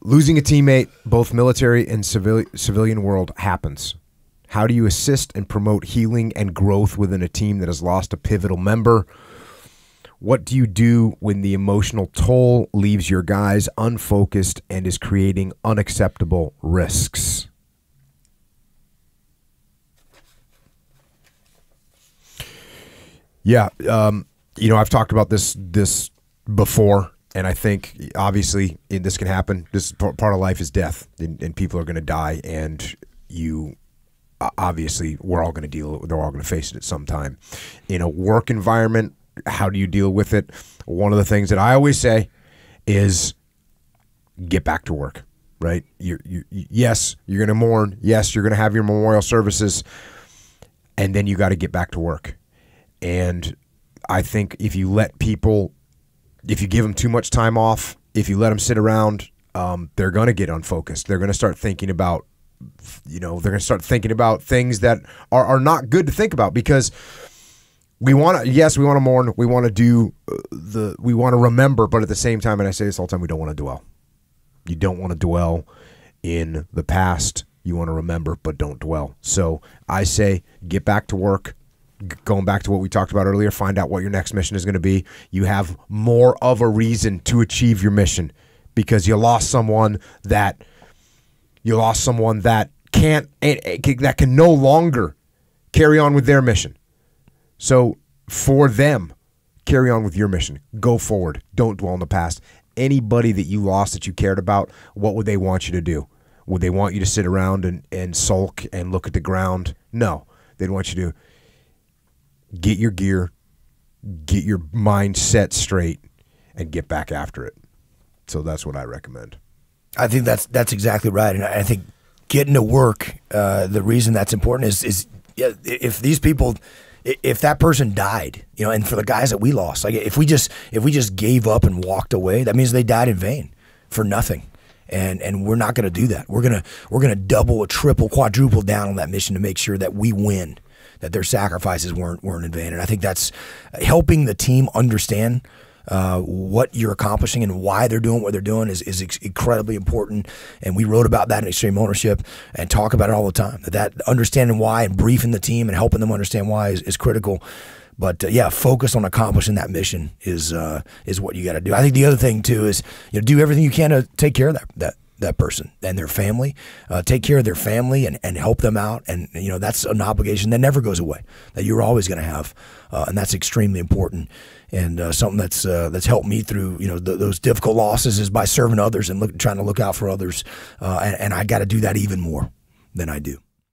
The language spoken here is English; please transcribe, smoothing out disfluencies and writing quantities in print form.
Losing a teammate, both military and civilian world, happens. How do you assist and promote healing and growth within a team that has lost a pivotal member? What do you do when the emotional toll leaves your guys unfocused and is creating unacceptable risks? Yeah, I've talked about this before, and I think obviously this can happen. This part of life is death, and people are going to die, and obviously we're all going to they're all going to face it at some time. In a work environment, how do you deal with it? One of the things that I always say is get back to work, right? Yes, you're going to mourn. Yes, you're going to have your memorial services, and then you got to get back to work. And I think if you give them too much time off, if you let them sit around, they're going to get unfocused. They're going to start thinking about, they're going to start thinking about things that are not good to think about, because we want to mourn, we want to we want to remember, but at the same time, and I say this all the time, we don't want to dwell. You don't want to dwell in the past. You want to remember, but don't dwell. So I say get back to work. Going back to what we talked about earlier, find out what your next mission is going to be. You have more of a reason to achieve your mission because you lost someone that can no longer carry on with their mission. So for them, carry on with your mission. Go forward. Don't dwell in the past. Anybody that you lost that you cared about, what would they want you to do? Would they want you to sit around and sulk and look at the ground? No. They'd want you to get your gear, get your mind set straight, and get back after it. So that's what I recommend. I think that's exactly right. And I think getting to work, the reason that's important is if these people, if that person died, and for the guys that we lost, like if we just gave up and walked away, that means they died in vain for nothing. And we're not going to do that. We're gonna double, triple, quadruple down on that mission to make sure that we win, that their sacrifices weren't in vain. And I think that's helping the team understand what you're accomplishing and why they're doing what they're doing is incredibly important. And we wrote about that in Extreme Ownership and talk about it all the time. That understanding why and briefing the team and helping them understand why is critical. But focus on accomplishing that mission is what you got to do. I think the other thing too is do everything you can to take care of that person and their family. Take care of their family and help them out. And that's an obligation that never goes away, that you're always going to have, and that's extremely important. And something that's helped me through those difficult losses is by serving others and trying to look out for others. And I got to do that even more than I do.